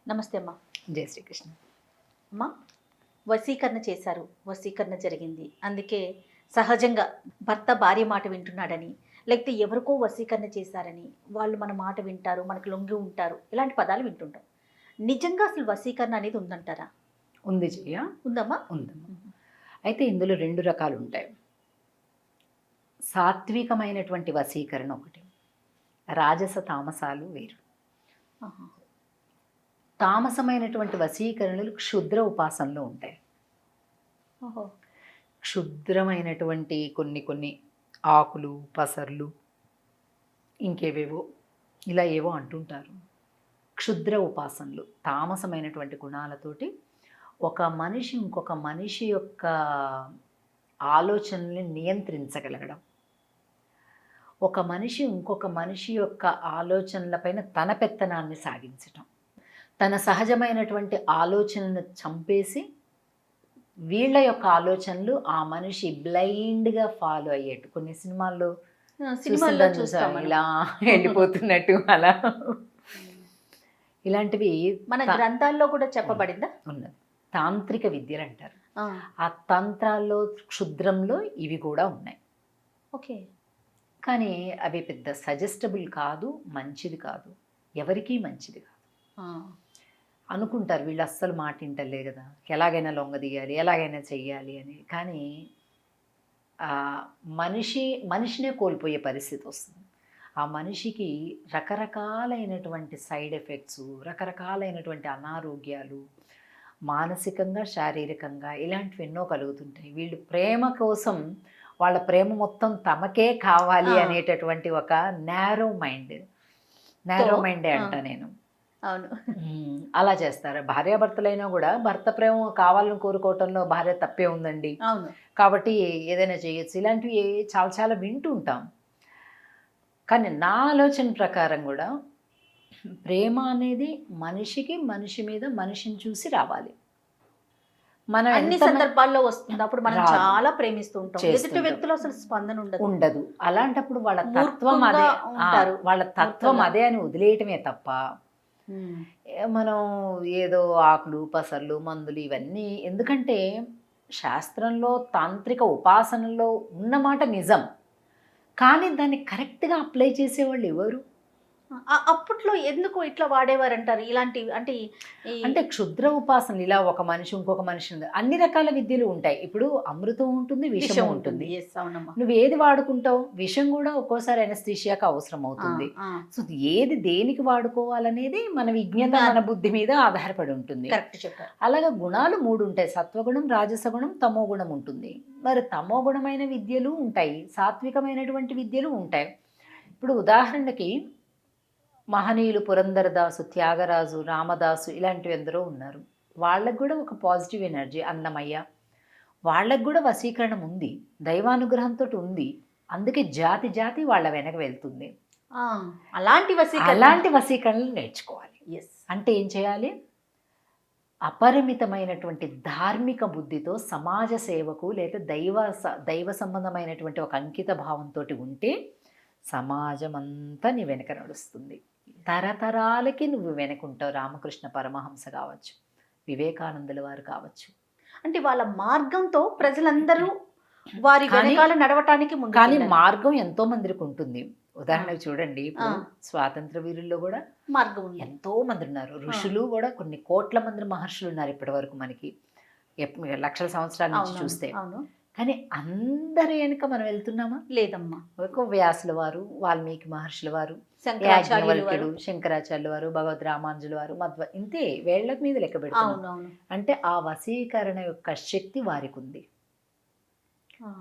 నమస్తే అమ్మా. జై శ్రీకృష్ణ. అమ్మా, వశీకరణ చేశారు, వశీకరణ జరిగింది, అందుకే సహజంగా భర్త భార్య మాట వింటున్నాడని, లేకపోతే ఎవరికో వశీకరణ చేశారని వాళ్ళు మన మాట వింటారు, మనకు లొంగి ఉంటారు, ఇలాంటి పదాలు వింటుంటాం. నిజంగా అసలు వశీకరణ అనేది ఉందంటారా? ఉంది జయ, ఉందమ్మా. ఉందమ్మా. అయితే ఇందులో రెండు రకాలు ఉంటాయి. సాత్వికమైనటువంటి వశీకరణ ఒకటి, రాజస తామసాలు వేరు. ఆహా. తామసమైనటువంటి వశీకరణలు క్షుద్ర ఉపాసనలో ఉంటాయి. ఓహో. క్షుద్రమైనటువంటి కొన్ని ఆకులు, పసర్లు, ఇంకేవేవో ఇలా ఏవో అంటుంటారు. క్షుద్ర ఉపాసనలు తామసమైనటువంటి గుణాలతోటి ఒక మనిషి ఇంకొక మనిషి యొక్క ఆలోచనల్ని నియంత్రించగలగడం, ఒక మనిషి ఇంకొక మనిషి యొక్క ఆలోచనలపైన తన పెత్తనాన్ని సాగించటం, తన సహజమైనటువంటి ఆలోచనలను చంపేసి వీళ్ళ యొక్క ఆలోచనలు ఆ మనిషి బ్లైండ్గా ఫాలో అయ్యేట్టు. కొన్ని సినిమాల్లో చూస్తాం ఇలా వెళ్ళిపోతున్నట్టు అలా ఇలాంటివి మన గ్రంథాల్లో కూడా చెప్పబడిందా? ఉన్నది. తాంత్రిక విద్యలు అంటారు. ఆ. ఆ తంత్రాల్లో క్షుద్రంలో ఇవి కూడా ఉన్నాయి. ఓకే. కానీ అవి పెద్ద సజెస్టబుల్ కాదు, మంచిది కాదు, ఎవరికీ మంచిది కాదు. అనుకుంటారు వీళ్ళు అస్సలు మాట వింటలే కదా, ఎలాగైనా లొంగదీయాలి, ఎలాగైనా చెయ్యాలి అని. కానీ మనిషినే కోల్పోయే పరిస్థితి వస్తుంది. ఆ మనిషికి రకరకాలైనటువంటి సైడ్ ఎఫెక్ట్స్, రకరకాలైనటువంటి అనారోగ్యాలు, మానసికంగా శారీరకంగా ఇలాంటివి ఎన్నో కలుగుతుంటాయి. వీళ్ళు ప్రేమ కోసం వాళ్ళ ప్రేమ మొత్తం తమకే కావాలి అనేటటువంటి ఒక నేరో మైండే అంట నేను. అవును. అలా చేస్తారు. భార్యాభర్తలైనా కూడా భర్త ప్రేమ కావాలని కోరుకోవటంలో భార్య తప్పే ఉందండి, అవును, కాబట్టి ఏదైనా చేయొచ్చు, ఇలాంటివి చాలా చాలా వింటూ ఉంటాం. కానీ నా ఆలోచన ప్రకారం కూడా ప్రేమ అనేది మనిషికి మనిషి మీద మనిషిని చూసి రావాలి. మనం అన్ని సందర్భాల్లో వస్తుంది. అప్పుడు మనం చాలా ప్రేమిస్తూ ఉంటాం, ఎదుటి వ్యక్తులు అసలు స్పందన ఉండదు. అలాంటప్పుడు వాళ్ళ తత్వం అదే, వాళ్ళ తత్వం అదే అని వదిలేయటమే తప్ప మనం ఏదో ఆకులు, పసర్లు, మందులు ఇవన్నీ. ఎందుకంటే శాస్త్రంలో తాంత్రిక ఉపాసనలో ఉన్నమాట నిజం, కానీ దాన్ని కరెక్ట్గా అప్లై చేసేవాళ్ళు ఎవరు? అప్పట్లో ఎందుకు ఇట్లా వాడేవారంటారు? ఇలాంటి అంటే క్షుద్ర ఉపాసనలు ఇలా ఒక మనిషి ఇంకొక మనిషి, అన్ని రకాల విద్యలు ఉంటాయి. ఇప్పుడు అమృతం ఉంటుంది, విషం ఉంటుంది. నువ్వు ఏది వాడుకుంటావు? విషం కూడా ఒక్కోసారి ఎనస్థీషియాకి అవసరం అవుతుంది. సో ఏది దేనికి వాడుకోవాలనేది మన విజ్ఞత, మన బుద్ధి మీద ఆధారపడి ఉంటుంది. అలాగే గుణాలు 3 ఉంటాయి, సత్వగుణం, రాజసగుణం, తమో గుణం ఉంటుంది. మరి తమో గుణమైన విద్యలు ఉంటాయి, సాత్వికమైనటువంటి విద్యలు ఉంటాయి. ఇప్పుడు ఉదాహరణకి మహనీయులు పురంధరదాసు, త్యాగరాజు, రామదాసు ఇలాంటివి ఎందరో ఉన్నారు. వాళ్ళకు కూడా ఒక పాజిటివ్ ఎనర్జీ, అన్నమయ్య, వాళ్ళకు కూడా వశీకరణం ఉంది, దైవానుగ్రహంతో ఉంది. అందుకే జాతి జాతి వాళ్ళ వెనక వెళ్తుంది. అలాంటి వశీకరణలు నేర్చుకోవాలి. అంటే ఏం చేయాలి? అపరిమితమైనటువంటి ధార్మిక బుద్ధితో సమాజ సేవకు లేదా దైవ సంబంధమైనటువంటి ఒక అంకిత భావంతో ఉంటే సమాజం అంతా నీ వెనక నడుస్తుంది. తరతరాలకి నువ్వు వెనకుంటావు. రామకృష్ణ పరమహంస కావచ్చు, వివేకానందుల వారు కావచ్చు. అంటే వాళ్ళ మార్గంతో ప్రజలందరూ వారి వెనకాల నడవటానికి ముందు. కానీ మార్గం ఎంతో మందికి ఉంటుంది. ఉదాహరణకు చూడండి, స్వాతంత్ర వీరుల్లో కూడా మార్గం ఎంతో మంది ఉన్నారు. ఋషులు కూడా కొన్ని కోట్ల మంది మహర్షులు ఉన్నారు ఇప్పటి వరకు, మనకి లక్షల సంవత్సరాల నుంచి చూస్తే. కానీ అందరి వెనుక మనం వెళ్తున్నామా? లేదమ్మా. ఒక వ్యాసుల వారు, వాల్మీకి మహర్షుల వారు, శంకరాచార్యుల వారు, భగవద్ రామానుజుల వారు, ఇంతే వేళ్ల మీద లెక్క పెడతాం. అంటే ఆ వశీకరణ యొక్క శక్తి వారికి ఉంది.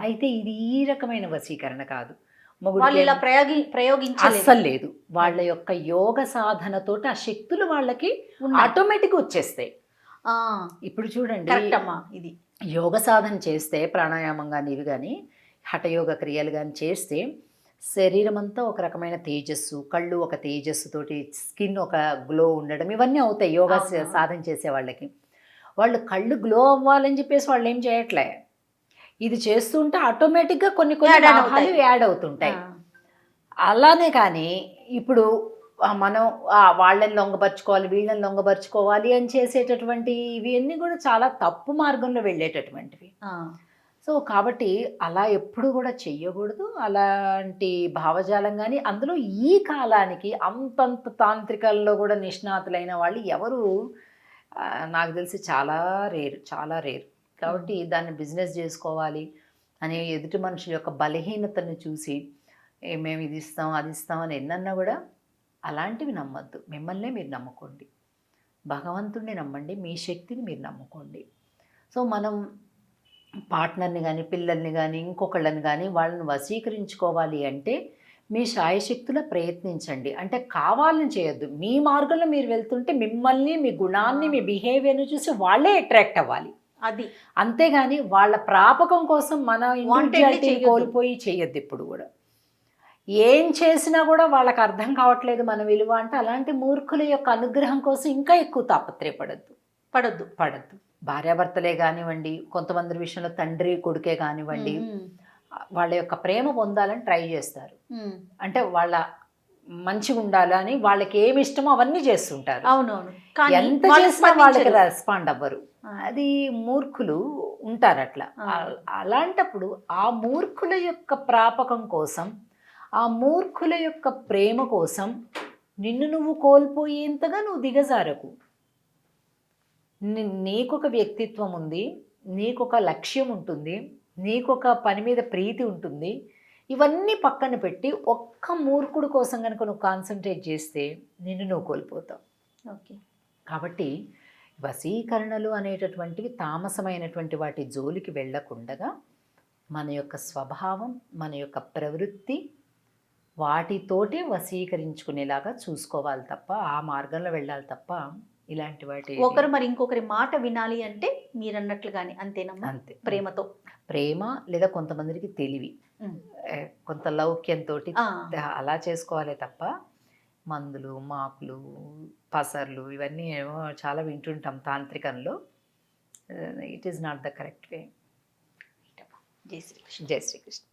అయితే ఇది ఈ రకమైన వశీకరణ కాదు, అస్సలు లేదు. వాళ్ళ యొక్క యోగ సాధనతోటి ఆ శక్తులు వాళ్ళకి ఆటోమేటిక్ వచ్చేస్తాయి. ఇప్పుడు చూడండి, ఇది యోగ సాధన చేస్తే, ప్రాణాయామం కానీ ఇవి కానీ హఠయోగ క్రియలు కానీ చేస్తే శరీరం అంతా ఒక రకమైన తేజస్సు, కళ్ళు ఒక తేజస్సుతోటి, స్కిన్ ఒక గ్లో ఉండడం, ఇవన్నీ అవుతాయి యోగా సాధన చేసే వాళ్ళకి. వాళ్ళు కళ్ళు గ్లో అవ్వాలని చెప్పేసి వాళ్ళు ఏం చేయట్లే, ఇది చేస్తుంటే ఆటోమేటిక్గా కొన్ని లాభాలు యాడ్ అవుతుంటాయి. అలానే కానీ ఇప్పుడు మనం వాళ్ళని లొంగపరుచుకోవాలి, వీళ్ళని లొంగపరుచుకోవాలి అని చేసేటటువంటి ఇవన్నీ కూడా చాలా తప్పు మార్గంలో వెళ్ళేటటువంటివి. సో కాబట్టి అలా ఎప్పుడు కూడా చెయ్యకూడదు. అలాంటి భావజాలం కానీ అందులో ఈ కాలానికి అంతంత తాంత్రికల్లో కూడా నిష్ణాతులైన వాళ్ళు ఎవరు నాకు తెలిసి చాలా రేరు, చాలా రేరు. కాబట్టి దాన్ని బిజినెస్ చేసుకోవాలి అనే ఎదుటి మనుషుల యొక్క బలహీనతను చూసి మేము ఇది ఇస్తాం అది ఇస్తాం అని ఎన్నన్నా కూడా అలాంటివి నమ్మద్దు. మిమ్మల్నే మీరు నమ్ముకోండి, భగవంతుడిని నమ్మండి, మీ శక్తిని మీరు నమ్ముకోండి. సో మనం పార్ట్నర్ని కానీ పిల్లల్ని కానీ ఇంకొకళ్ళని కానీ వాళ్ళని వశీకరించుకోవాలి అంటే మీ శాయశక్తుల ప్రయత్నించండి. అంటే కావాలని చేయొద్దు. మీ మార్గంలో మీరు వెళ్తుంటే మిమ్మల్ని, మీ గుణాన్ని, మీ బిహేవియర్ని చూసి వాళ్ళే అట్రాక్ట్ అవ్వాలి. అది అంతేగాని వాళ్ళ ప్రాపకం కోసం మన ఇండివిజువాలిటీని కోల్పోయి చేయొద్దు. ఇప్పుడు కూడా ఏం చేసినా కూడా వాళ్ళకి అర్థం కావట్లేదు మన విలువ అంటే అలాంటి మూర్ఖుల యొక్క అనుగ్రహం కోసం ఇంకా ఎక్కువ తాపత్రయపడద్దు. పడద్దు. భార్యాభర్తలే కానివ్వండి, కొంతమంది విషయంలో తండ్రి కొడుకే కానివ్వండి, వాళ్ళ యొక్క ప్రేమ పొందాలని ట్రై చేస్తారు. అంటే వాళ్ళ మంచిగా ఉండాలని వాళ్ళకి ఏమి ఇష్టమో అవన్నీ చేస్తుంటారు. అవునవును. ఎంత చేసినా వాళ్ళకి రెస్పాండ్ అవ్వరు. అది మూర్ఖులు ఉంటారు అట్లా. అలాంటప్పుడు ఆ మూర్ఖుల యొక్క ప్రాపకం కోసం, ఆ మూర్ఖుల యొక్క ప్రేమ కోసం నిన్ను నువ్వు కోల్పోయేంతగా నువ్వు దిగజారకు. నీకొక వ్యక్తిత్వం ఉంది, నీకొక లక్ష్యం ఉంటుంది, నీకొక పని మీద ప్రీతి ఉంటుంది. ఇవన్నీ పక్కన పెట్టి ఒక్క మూర్ఖుడు కోసం కనుక నువ్వు కాన్సన్ట్రేట్ చేస్తే నిన్ను నువ్వు కోల్పోతావు. ఓకే. కాబట్టి వశీకరణలు అనేటటువంటివి తామసమైనటువంటి వాటి జోలికి వెళ్ళకుండగా మన యొక్క స్వభావం, మన యొక్క ప్రవృత్తి వాటితోటే వశీకరించుకునేలాగా చూసుకోవాలి తప్ప, ఆ మార్గంలో వెళ్ళాలి తప్ప ఇలాంటి వాటి ఒకరు మరి ఇంకొకరి మాట వినాలి అంటే మీరు అన్నట్లుగానే అంతేనమ్మా? అంతే. ప్రేమతో, ప్రేమ లేదా కొంతమందికి తెలివి, కొంత లౌక్యంతో అలా చేసుకోవాలి తప్ప మందులు, మాకులు, పసర్లు ఇవన్నీ ఏమో చాలా వింటుంటాం తాంత్రికంలో. It is not the correct way. జై శ్రీకృష్ణ. జై శ్రీకృష్ణ.